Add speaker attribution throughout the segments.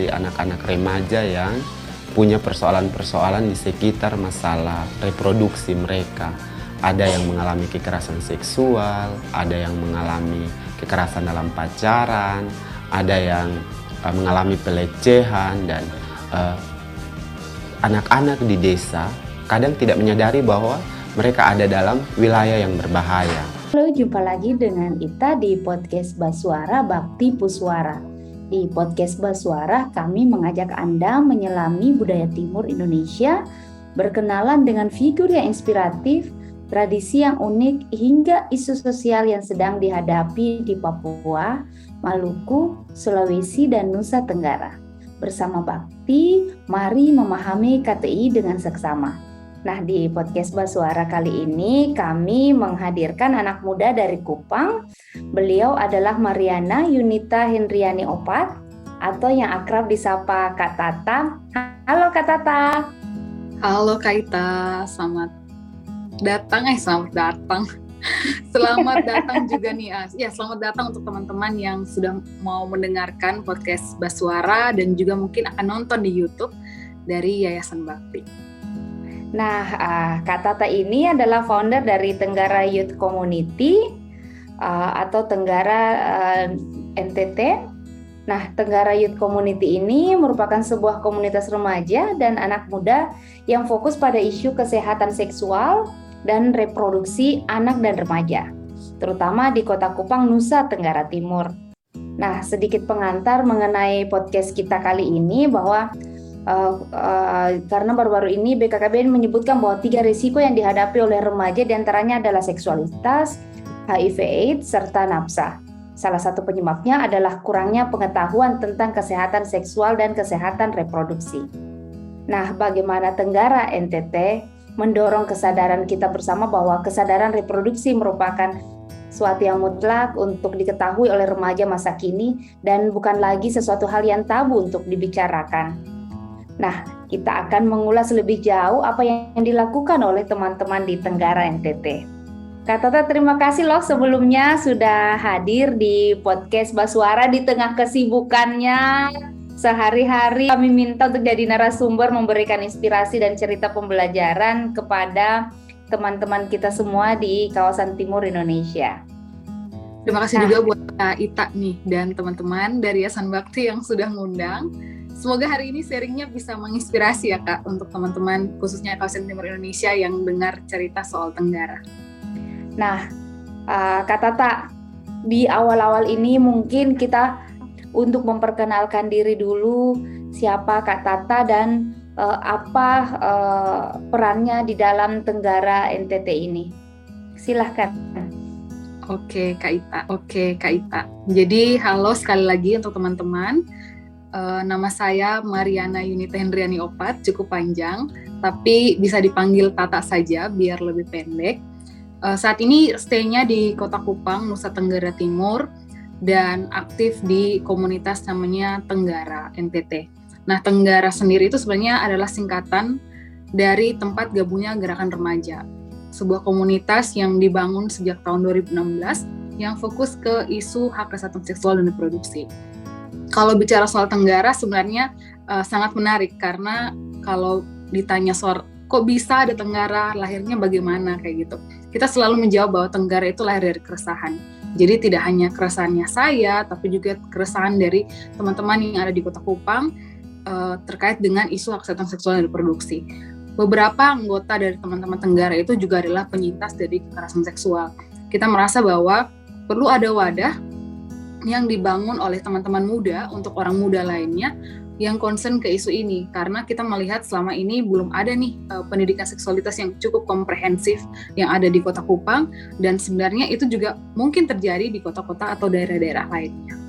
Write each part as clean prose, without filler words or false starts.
Speaker 1: Anak-anak remaja yang punya persoalan-persoalan di sekitar masalah reproduksi mereka. Ada yang mengalami kekerasan seksual, ada yang mengalami kekerasan dalam pacaran, ada yang mengalami pelecehan, dan anak-anak di desa kadang tidak menyadari bahwa mereka ada dalam wilayah yang berbahaya.
Speaker 2: Halo, jumpa lagi dengan Ita di podcast Basuara Bakti Puswara. Di podcast Basuara, kami mengajak Anda menyelami budaya timur Indonesia, berkenalan dengan figur yang inspiratif, tradisi yang unik, hingga isu sosial yang sedang dihadapi di Papua, Maluku, Sulawesi, dan Nusa Tenggara. Bersama Bakti, mari memahami KTI dengan seksama. Nah, di podcast Basuara kali ini kami menghadirkan anak muda dari Kupang. Beliau adalah Mariana Yunita Hendriani Opat, atau yang akrab disapa Kak Tata. Halo Kak Tata.
Speaker 3: Halo Kak Ita, selamat datang. Selamat datang juga nih. Ya, selamat datang untuk teman-teman yang sudah mau mendengarkan podcast Basuara dan juga mungkin akan nonton di YouTube dari Yayasan Bakti.
Speaker 2: Nah, Kak Tata ini adalah founder dari Tenggara Youth Community atau Tenggara NTT. Nah, Tenggara Youth Community ini merupakan sebuah komunitas remaja dan anak muda yang fokus pada isu kesehatan seksual dan reproduksi anak dan remaja, terutama di Kota Kupang, Nusa Tenggara Timur. Nah, sedikit pengantar mengenai podcast kita kali ini bahwa karena baru-baru ini BKKBN menyebutkan bahwa 3 risiko yang dihadapi oleh remaja diantaranya adalah seksualitas, HIV/AIDS, serta nafsa. Salah satu penyebabnya adalah kurangnya pengetahuan tentang kesehatan seksual dan kesehatan reproduksi. Nah, bagaimana Tenggara NTT mendorong kesadaran kita bersama bahwa kesadaran reproduksi merupakan suatu yang mutlak untuk diketahui oleh remaja masa kini dan bukan lagi sesuatu hal yang tabu untuk dibicarakan. Nah, kita akan mengulas lebih jauh apa yang dilakukan oleh teman-teman di Tenggara NTT. Kak Tata, terima kasih loh sebelumnya sudah hadir di podcast Basuara di tengah kesibukannya sehari-hari. Kami minta untuk jadi narasumber, memberikan inspirasi dan cerita pembelajaran kepada teman-teman kita semua di kawasan timur Indonesia.
Speaker 3: Terima kasih juga buat Kak Ita nih dan teman-teman dari Yayasan Bakti yang sudah ngundang. Semoga hari ini sharingnya bisa menginspirasi ya Kak untuk teman-teman khususnya kawasan timur Indonesia yang dengar cerita soal Tenggara.
Speaker 2: Nah, Kak Tata, di awal-awal ini mungkin kita untuk memperkenalkan diri dulu, siapa Kak Tata dan apa perannya di dalam Tenggara NTT ini. Silahkan.
Speaker 3: Oke Kak Ita. Jadi halo sekali lagi untuk teman-teman. Nama saya Mariana Yunita Hendriani Opat, cukup panjang, tapi bisa dipanggil Tata saja biar lebih pendek. Saat ini stay-nya di Kota Kupang, Nusa Tenggara Timur, dan aktif di komunitas namanya Tenggara NTT. Nah, Tenggara sendiri itu sebenarnya adalah singkatan dari tempat gabungnya Gerakan Remaja, sebuah komunitas yang dibangun sejak tahun 2016 yang fokus ke isu hak kesehatan seksual dan reproduksi. Kalau bicara soal Tenggara sebenarnya sangat menarik karena kalau ditanya soal kok bisa ada Tenggara, lahirnya bagaimana kayak gitu. Kita selalu menjawab bahwa Tenggara itu lahir dari keresahan. Jadi tidak hanya keresahannya saya, tapi juga keresahan dari teman-teman yang ada di Kota Kupang terkait dengan isu hak kesehatan seksual dan reproduksi. Beberapa anggota dari teman-teman Tenggara itu juga adalah penyintas dari kekerasan seksual. Kita merasa bahwa perlu ada wadah yang dibangun oleh teman-teman muda untuk orang muda lainnya yang concern ke isu ini, karena kita melihat selama ini belum ada nih pendidikan seksualitas yang cukup komprehensif yang ada di Kota Kupang, dan sebenarnya itu juga mungkin terjadi di kota-kota atau daerah-daerah lainnya.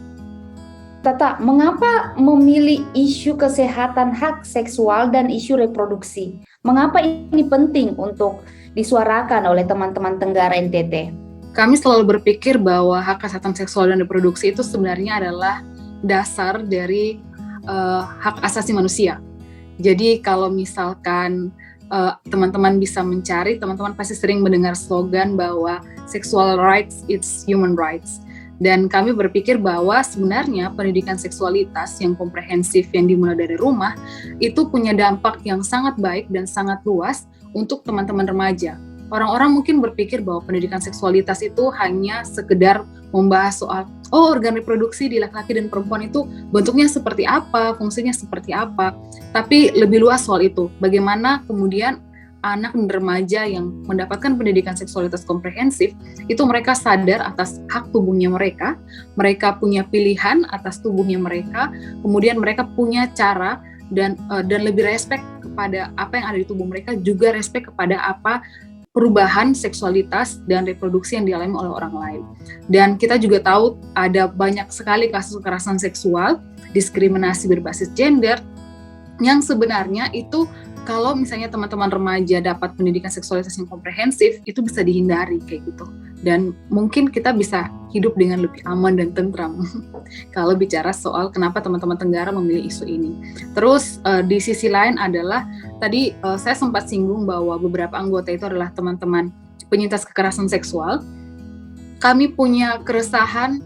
Speaker 2: Tata, mengapa memilih isu kesehatan hak seksual dan isu reproduksi? Mengapa ini penting untuk disuarakan oleh teman-teman Tenggara NTT?
Speaker 3: Kami selalu berpikir bahwa hak kesehatan seksual dan reproduksi itu sebenarnya adalah dasar dari hak asasi manusia. Jadi kalau misalkan teman-teman bisa mencari, teman-teman pasti sering mendengar slogan bahwa sexual rights it's human rights. Dan kami berpikir bahwa sebenarnya pendidikan seksualitas yang komprehensif yang dimulai dari rumah itu punya dampak yang sangat baik dan sangat luas untuk teman-teman remaja. Orang-orang mungkin berpikir bahwa pendidikan seksualitas itu hanya sekedar membahas soal organ reproduksi di laki-laki dan perempuan itu bentuknya seperti apa, fungsinya seperti apa. Tapi lebih luas soal itu. Bagaimana kemudian anak dan remaja yang mendapatkan pendidikan seksualitas komprehensif itu mereka sadar atas hak tubuhnya mereka punya pilihan atas tubuhnya mereka, kemudian mereka punya cara dan lebih respect kepada apa yang ada di tubuh mereka, juga respect kepada apa perubahan seksualitas dan reproduksi yang dialami oleh orang lain. Dan kita juga tahu ada banyak sekali kasus kekerasan seksual, diskriminasi berbasis gender, yang sebenarnya itu kalau misalnya teman-teman remaja dapat pendidikan seksualitas yang komprehensif, itu bisa dihindari kayak gitu. Dan mungkin kita bisa hidup dengan lebih aman dan tentram kalau bicara soal kenapa teman-teman Tenggara memilih isu ini. Terus di sisi lain adalah, tadi saya sempat singgung bahwa beberapa anggota itu adalah teman-teman penyintas kekerasan seksual. Kami punya keresahan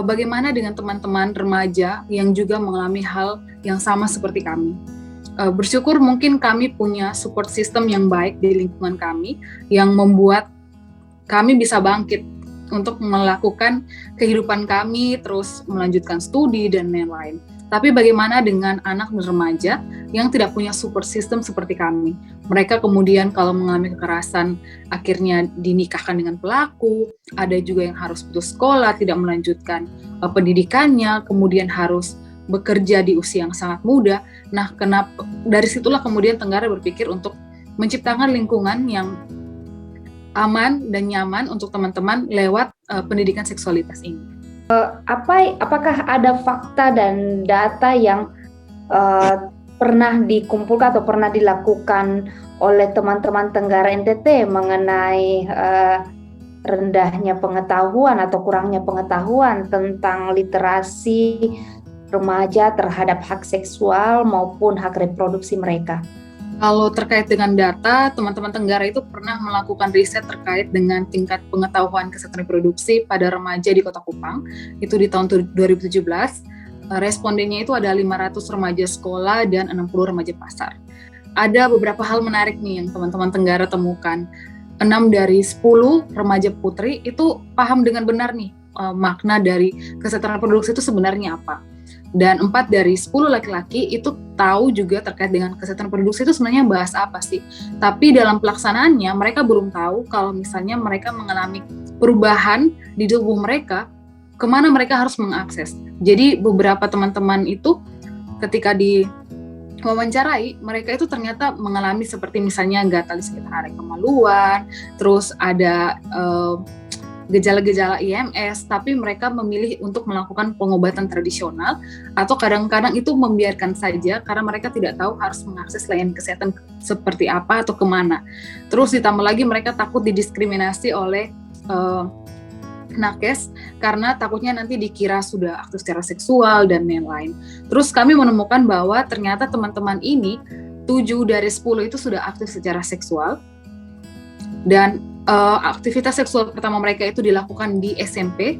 Speaker 3: bagaimana dengan teman-teman remaja yang juga mengalami hal yang sama seperti kami. Bersyukur mungkin kami punya support system yang baik di lingkungan kami yang membuat kami bisa bangkit untuk melakukan kehidupan kami, terus melanjutkan studi dan lain-lain. Tapi bagaimana dengan anak dan remaja yang tidak punya support system seperti kami? Mereka kemudian kalau mengalami kekerasan akhirnya dinikahkan dengan pelaku, ada juga yang harus putus sekolah, tidak melanjutkan pendidikannya, kemudian harus bekerja di usia yang sangat muda. Nah, kenapa dari situlah kemudian Tenggara berpikir untuk menciptakan lingkungan yang aman dan nyaman untuk teman-teman lewat pendidikan seksualitas ini.
Speaker 2: Apakah ada fakta dan data yang pernah dikumpulkan atau pernah dilakukan oleh teman-teman Tenggara NTT mengenai rendahnya pengetahuan atau kurangnya pengetahuan tentang literasi remaja terhadap hak seksual maupun hak reproduksi mereka?
Speaker 3: Kalau terkait dengan data, teman-teman Tenggara itu pernah melakukan riset terkait dengan tingkat pengetahuan kesehatan reproduksi pada remaja di Kota Kupang, itu di tahun 2017. Respondennya itu ada 500 remaja sekolah dan 60 remaja pasar. Ada beberapa hal menarik nih yang teman-teman Tenggara temukan. 6 dari 10 remaja putri itu paham dengan benar nih makna dari kesehatan reproduksi itu sebenarnya apa. Dan 4 dari 10 laki-laki itu tahu juga terkait dengan kesehatan reproduksi itu sebenarnya bahas apa sih. Tapi dalam pelaksanaannya mereka belum tahu kalau misalnya mereka mengalami perubahan di tubuh mereka, kemana mereka harus mengakses. Jadi beberapa teman-teman itu ketika diwawancarai, mereka itu ternyata mengalami seperti misalnya gatal di sekitar area kemaluan, terus ada gejala-gejala IMS, tapi mereka memilih untuk melakukan pengobatan tradisional atau kadang-kadang itu membiarkan saja karena mereka tidak tahu harus mengakses layanan kesehatan seperti apa atau kemana. Terus ditambah lagi mereka takut didiskriminasi oleh nakes karena takutnya nanti dikira sudah aktif secara seksual dan lain-lain. Terus kami menemukan bahwa ternyata teman-teman ini 7 dari 10 itu sudah aktif secara seksual dan aktivitas seksual pertama mereka itu dilakukan di SMP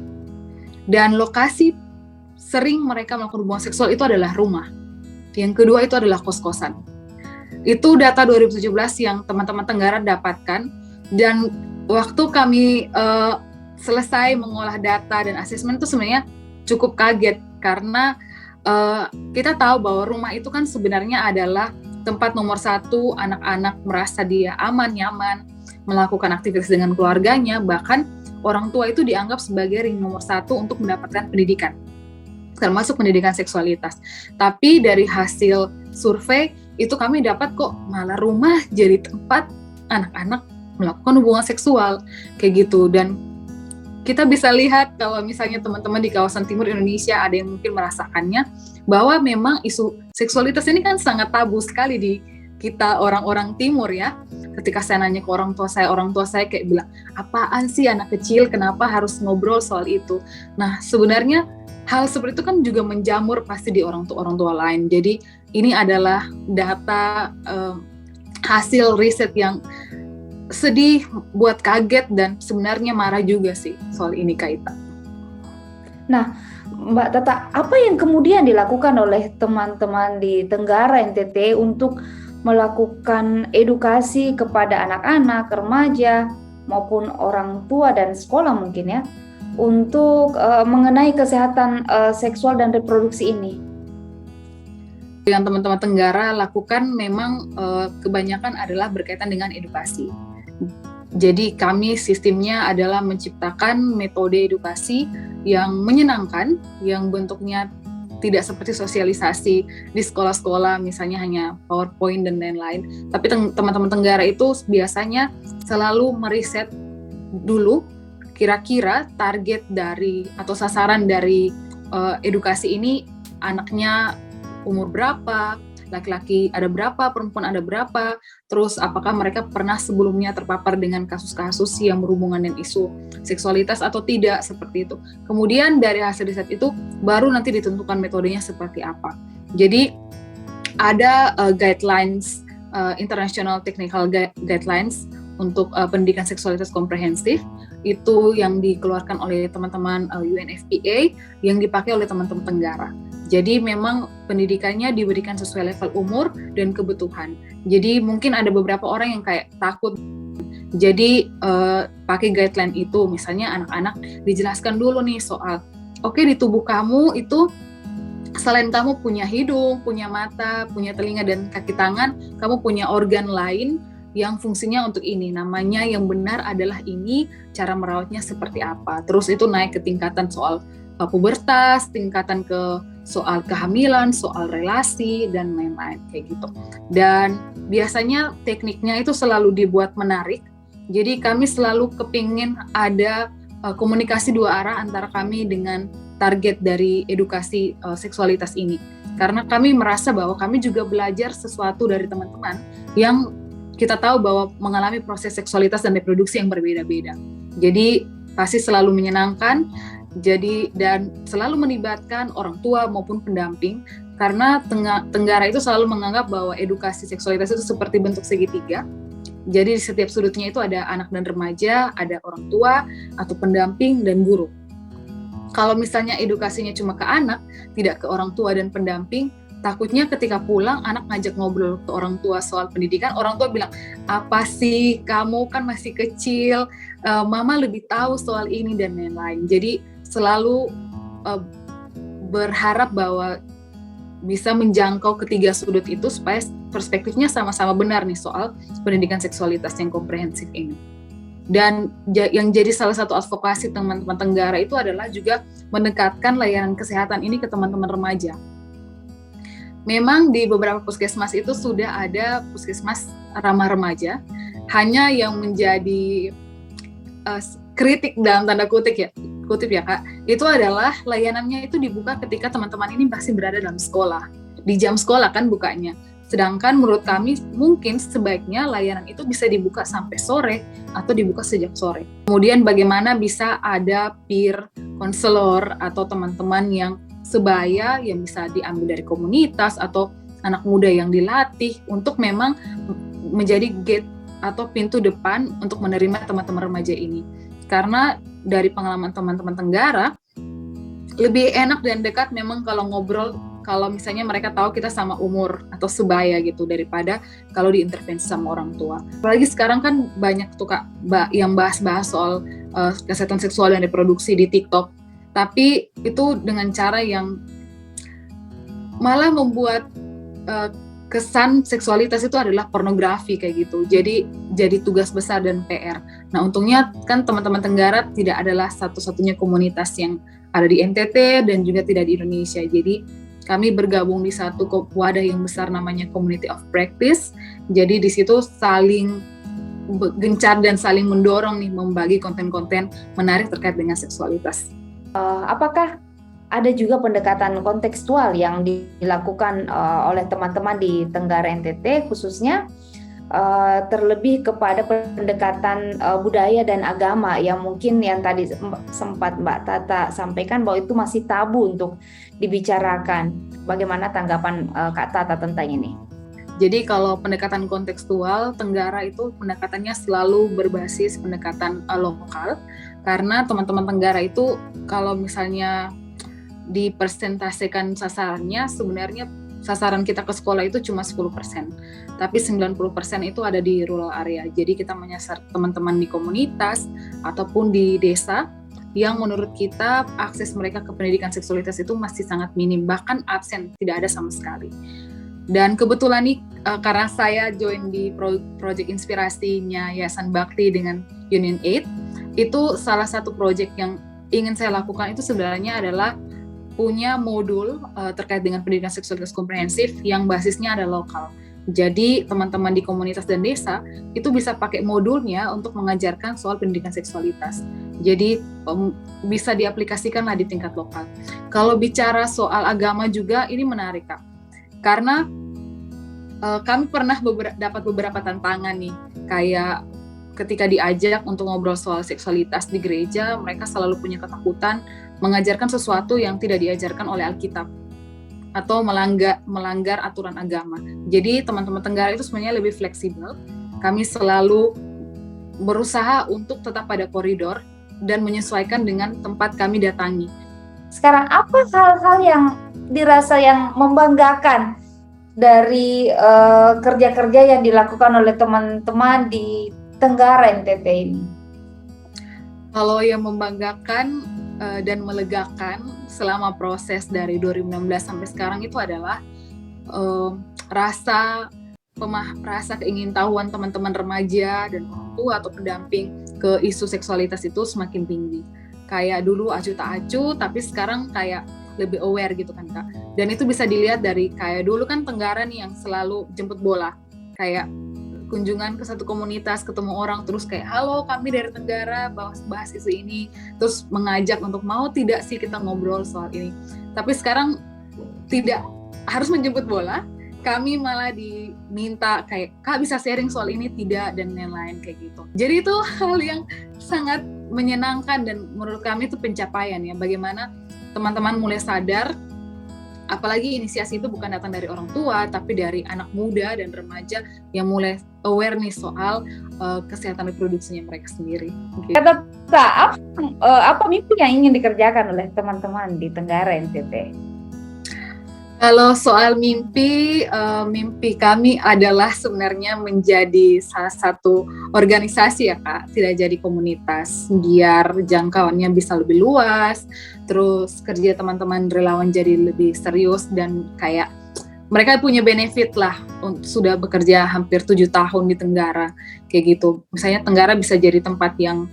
Speaker 3: dan lokasi sering mereka melakukan hubungan seksual itu adalah rumah. Yang kedua itu adalah kos-kosan. Itu data 2017 yang teman-teman Tenggara dapatkan dan waktu kami selesai mengolah data dan asesmen itu sebenarnya cukup kaget karena kita tahu bahwa rumah itu kan sebenarnya adalah tempat nomor 1 anak-anak merasa dia aman, nyaman, melakukan aktivitas dengan keluarganya, bahkan orang tua itu dianggap sebagai ring nomor 1 untuk mendapatkan pendidikan, termasuk pendidikan seksualitas. Tapi dari hasil survei itu kami dapat kok malah rumah jadi tempat anak-anak melakukan hubungan seksual kayak gitu. Dan kita bisa lihat kalau misalnya teman-teman di kawasan timur Indonesia ada yang mungkin merasakannya bahwa memang isu seksualitas ini kan sangat tabu sekali di kita orang-orang timur ya. Ketika saya nanya ke orang tua saya kayak bilang, apaan sih anak kecil, kenapa harus ngobrol soal itu? Nah, sebenarnya hal seperti itu kan juga menjamur pasti di orang tua lain. Jadi ini adalah data hasil riset yang sedih, buat kaget, dan sebenarnya marah juga sih soal ini, Kak Ita.
Speaker 2: Nah, Mbak Tata, apa yang kemudian dilakukan oleh teman-teman di Tenggara NTT untuk melakukan edukasi kepada anak-anak, remaja, maupun orang tua dan sekolah mungkin ya, untuk mengenai kesehatan seksual dan reproduksi ini?
Speaker 3: Yang teman-teman Tenggara lakukan memang kebanyakan adalah berkaitan dengan edukasi. Jadi kami sistemnya adalah menciptakan metode edukasi yang menyenangkan, yang bentuknya tidak seperti sosialisasi di sekolah-sekolah, misalnya hanya PowerPoint dan lain-lain. Tapi teman-teman Tenggara itu biasanya selalu meriset dulu kira-kira target dari atau sasaran dari edukasi ini anaknya umur berapa, laki-laki ada berapa, perempuan ada berapa, terus apakah mereka pernah sebelumnya terpapar dengan kasus-kasus yang berhubungan dengan isu seksualitas atau tidak, seperti itu. Kemudian dari hasil riset itu baru nanti ditentukan metodenya seperti apa. Jadi ada guidelines, international technical guidelines untuk pendidikan seksualitas komprehensif, itu yang dikeluarkan oleh teman-teman UNFPA, yang dipakai oleh teman-teman Tenggara. Jadi memang pendidikannya diberikan sesuai level umur dan kebutuhan. Jadi mungkin ada beberapa orang yang kayak takut. Jadi pakai guideline itu, misalnya anak-anak dijelaskan dulu nih soal, oke, di tubuh kamu itu selain kamu punya hidung, punya mata, punya telinga dan kaki tangan, kamu punya organ lain yang fungsinya untuk ini. Namanya yang benar adalah ini, cara merawatnya seperti apa. Terus itu naik ke tingkatan soal pubertas, tingkatan ke soal kehamilan, soal relasi, dan lain-lain kayak gitu. Dan biasanya tekniknya itu selalu dibuat menarik. Jadi kami selalu kepingin ada komunikasi dua arah antara kami dengan target dari edukasi seksualitas ini. Karena kami merasa bahwa kami juga belajar sesuatu dari teman-teman yang kita tahu bahwa mengalami proses seksualitas dan reproduksi yang berbeda-beda. Jadi pasti selalu menyenangkan. Jadi dan selalu melibatkan orang tua maupun pendamping, karena Tenggara itu selalu menganggap bahwa edukasi seksualitas itu seperti bentuk segitiga. Jadi di setiap sudutnya itu ada anak dan remaja, ada orang tua atau pendamping dan guru. Kalau misalnya edukasinya cuma ke anak, tidak ke orang tua dan pendamping, takutnya ketika pulang anak ngajak ngobrol ke orang tua soal pendidikan, orang tua bilang, apa sih, kamu kan masih kecil, mama lebih tahu soal ini dan lain-lain. Jadi selalu berharap bahwa bisa menjangkau ketiga sudut itu supaya perspektifnya sama-sama benar nih soal pendidikan seksualitas yang komprehensif ini. Dan yang jadi salah satu advokasi teman-teman Tenggara itu adalah juga mendekatkan layanan kesehatan ini ke teman-teman remaja. Memang di beberapa puskesmas itu sudah ada puskesmas ramah remaja, hanya yang menjadi kritik dalam tanda kutip ya Kak, itu adalah layanannya itu dibuka ketika teman-teman ini masih berada dalam sekolah, di jam sekolah kan bukanya. Sedangkan menurut kami mungkin sebaiknya layanan itu bisa dibuka sampai sore atau dibuka sejak sore. Kemudian bagaimana bisa ada peer counselor atau teman-teman yang sebaya yang bisa diambil dari komunitas atau anak muda yang dilatih untuk memang menjadi gate atau pintu depan untuk menerima teman-teman remaja ini. Karena dari pengalaman teman-teman Tenggara, lebih enak dan dekat memang kalau ngobrol, kalau misalnya mereka tahu kita sama umur atau sebaya gitu, daripada kalau diintervensi sama orang tua. Apalagi sekarang kan banyak tuh Kak yang bahas-bahas soal kesehatan seksual dan reproduksi di TikTok. Tapi itu dengan cara yang malah membuat kesan seksualitas itu adalah pornografi kayak gitu. Jadi tugas besar dan PR. Nah, untungnya kan teman-teman Tenggara tidak adalah satu-satunya komunitas yang ada di NTT dan juga tidak di Indonesia. Jadi kami bergabung di satu wadah yang besar namanya Community of Practice. Jadi di situ saling gencar dan saling mendorong nih membagi konten-konten menarik terkait dengan seksualitas.
Speaker 2: Apakah ada juga pendekatan kontekstual yang dilakukan oleh teman-teman di Tenggara NTT, khususnya terlebih kepada pendekatan budaya dan agama yang mungkin yang tadi sempat Mbak Tata sampaikan bahwa itu masih tabu untuk dibicarakan. Bagaimana tanggapan Kak Tata tentang ini?
Speaker 3: Jadi kalau pendekatan kontekstual, Tenggara itu pendekatannya selalu berbasis pendekatan lokal, karena teman-teman Tenggara itu kalau misalnya dipersentasekan sasarannya, sebenarnya sasaran kita ke sekolah itu cuma 10%, tapi 90% itu ada di rural area. Jadi kita menyasar teman-teman di komunitas ataupun di desa yang menurut kita akses mereka ke pendidikan seksualitas itu masih sangat minim, bahkan absen, tidak ada sama sekali. Dan kebetulan nih karena saya join di project inspirasinya Yayasan Bakti dengan Union Aid, itu salah satu project yang ingin saya lakukan itu sebenarnya adalah punya modul terkait dengan pendidikan seksualitas komprehensif yang basisnya ada lokal. Jadi teman-teman di komunitas dan desa itu bisa pakai modulnya untuk mengajarkan soal pendidikan seksualitas. Jadi bisa diaplikasikanlah di tingkat lokal. Kalau bicara soal agama juga ini menarik, Kak. Karena kami pernah dapat beberapa tantangan nih, kayak ketika diajak untuk ngobrol soal seksualitas di gereja, mereka selalu punya ketakutan mengajarkan sesuatu yang tidak diajarkan oleh Alkitab atau melanggar aturan agama. Jadi teman-teman Tenggara itu sebenarnya lebih fleksibel. Kami selalu berusaha untuk tetap pada koridor dan menyesuaikan dengan tempat kami datangi.
Speaker 2: Sekarang apa hal-hal yang dirasa yang membanggakan dari kerja-kerja yang dilakukan oleh teman-teman di Tenggara NTT ini?
Speaker 3: Kalau yang membanggakan dan melegakan selama proses dari 2016 sampai sekarang itu adalah rasa keingintahuan teman-teman remaja dan orang tua atau pendamping ke isu seksualitas itu semakin tinggi. Kayak dulu acuh tak acuh, tapi sekarang kayak lebih aware gitu kan, Kak. Dan itu bisa dilihat dari kayak dulu kan Tenggara nih yang selalu jemput bola, kayak kunjungan ke satu komunitas, ketemu orang, terus kayak, halo kami dari Tenggara, bahas isu ini, terus mengajak untuk mau tidak sih kita ngobrol soal ini. Tapi sekarang tidak harus menjemput bola, kami malah diminta kayak, Kak bisa sharing soal ini tidak, dan lain-lain kayak gitu. Jadi itu hal yang sangat menyenangkan dan menurut kami itu pencapaian ya, bagaimana teman-teman mulai sadar. Apalagi inisiasi itu bukan datang dari orang tua, tapi dari anak muda dan remaja yang mulai aware nih soal kesehatan reproduksinya mereka sendiri. Gitu.
Speaker 2: Kata apa mimpi yang ingin dikerjakan oleh teman-teman di Tenggara NTT?
Speaker 3: Kalau soal mimpi kami adalah sebenarnya menjadi salah satu organisasi ya Kak, tidak jadi komunitas, biar jangkauannya bisa lebih luas, terus kerja teman-teman relawan jadi lebih serius dan kayak mereka punya benefit lah, sudah bekerja hampir 7 tahun di Tenggara, kayak gitu. Misalnya Tenggara bisa jadi tempat yang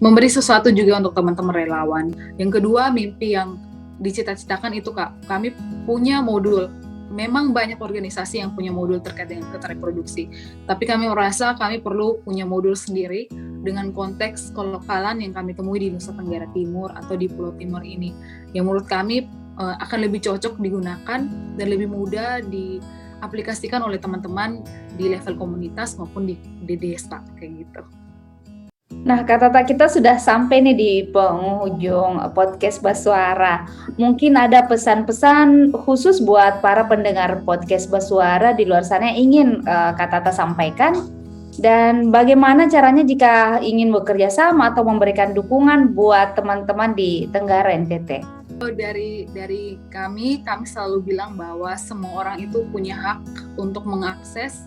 Speaker 3: memberi sesuatu juga untuk teman-teman relawan. Yang kedua, mimpi yang dicita-citakan itu Kak, kami punya modul. Memang banyak organisasi yang punya modul terkait dengan kesehatan reproduksi, tapi kami merasa kami perlu punya modul sendiri dengan konteks kelokalan yang kami temui di Nusa Tenggara Timur atau di Pulau Timur ini, yang menurut kami akan lebih cocok digunakan dan lebih mudah diaplikasikan oleh teman-teman di level komunitas maupun di desa kayak gitu.
Speaker 2: Nah, Kak Tata, kita sudah sampai nih di penghujung podcast Basuara. Mungkin ada pesan-pesan khusus buat para pendengar podcast Basuara di luar sana yang ingin Kak Tata sampaikan? Dan bagaimana caranya jika ingin bekerja sama atau memberikan dukungan buat teman-teman di Tenggara NTT?
Speaker 3: Dari kami selalu bilang bahwa semua orang itu punya hak untuk mengakses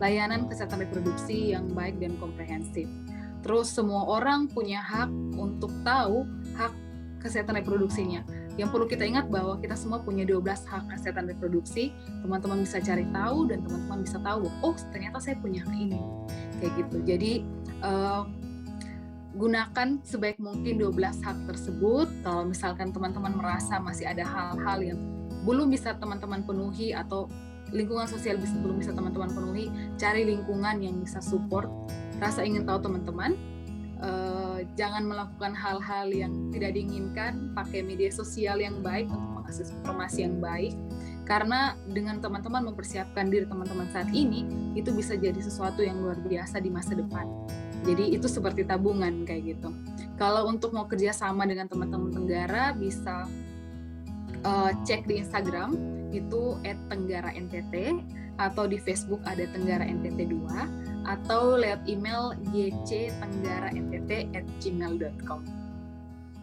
Speaker 3: layanan kesehatan reproduksi yang baik dan komprehensif. Terus semua orang punya hak untuk tahu hak kesehatan reproduksinya. Yang perlu kita ingat bahwa kita semua punya 12 hak kesehatan reproduksi. Teman-teman bisa cari tahu dan teman-teman bisa tahu, oh ternyata saya punya hak ini. Kayak gitu. Jadi gunakan sebaik mungkin 12 hak tersebut. Kalau misalkan teman-teman merasa masih ada hal-hal yang belum bisa teman-teman penuhi atau lingkungan sosial belum bisa teman-teman penuhi, cari lingkungan yang bisa support rasa ingin tahu teman-teman. Jangan melakukan hal-hal yang tidak diinginkan, pakai media sosial yang baik untuk mengakses informasi yang baik, karena dengan teman-teman mempersiapkan diri teman-teman saat ini, itu bisa jadi sesuatu yang luar biasa di masa depan. Jadi itu seperti tabungan kayak gitu. Kalau untuk mau kerja sama dengan teman-teman Tenggara, bisa cek di Instagram, itu @tenggara_ntt. atau di Facebook ada Tenggara NTT 2, atau lewat email yctenggara.ntt@gmail.com.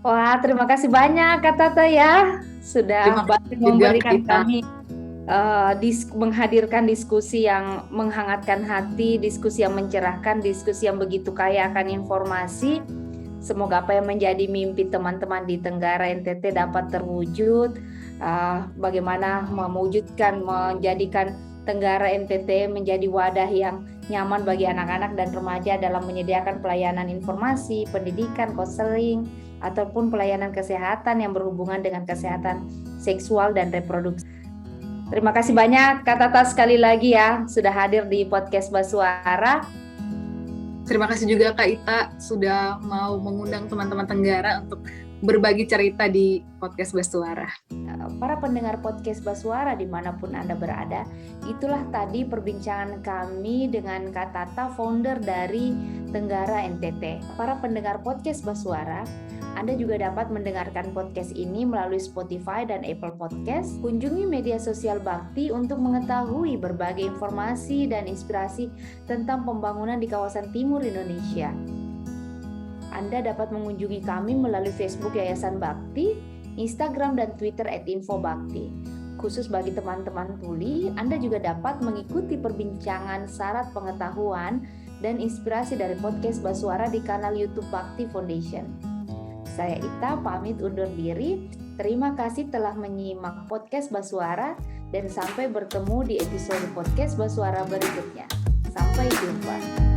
Speaker 2: Wah, terima kasih banyak Kak Tata ya, sudah banyak memberikan kami menghadirkan diskusi yang menghangatkan hati, diskusi yang mencerahkan, diskusi yang begitu kaya akan informasi. Semoga apa yang menjadi mimpi teman-teman di Tenggara NTT dapat terwujud. Bagaimana menjadikan Tenggara NTT menjadi wadah yang nyaman bagi anak-anak dan remaja dalam menyediakan pelayanan informasi, pendidikan, konseling, ataupun pelayanan kesehatan yang berhubungan dengan kesehatan seksual dan reproduksi. Terima kasih banyak Kak Tata sekali lagi ya sudah hadir di podcast Basuara.
Speaker 3: Terima kasih juga Kak Ita sudah mau mengundang teman-teman Tenggara untuk berbagi cerita di podcast Basuara.
Speaker 2: Para pendengar podcast Basuara dimanapun Anda berada, itulah tadi perbincangan kami dengan Kak Tata, founder dari Tenggara NTT. Para pendengar podcast Basuara, Anda juga dapat mendengarkan podcast ini melalui Spotify dan Apple Podcast. Kunjungi media sosial Bakti untuk mengetahui berbagai informasi dan inspirasi tentang pembangunan di kawasan timur Indonesia. Anda dapat mengunjungi kami melalui Facebook Yayasan Bakti, Instagram dan Twitter @infobakti. Khusus bagi teman-teman tuli, Anda juga dapat mengikuti perbincangan syarat pengetahuan dan inspirasi dari podcast Basuara di kanal YouTube Bakti Foundation. Saya Ita pamit undur diri. Terima kasih telah menyimak podcast Basuara dan sampai bertemu di episode podcast Basuara berikutnya. Sampai jumpa.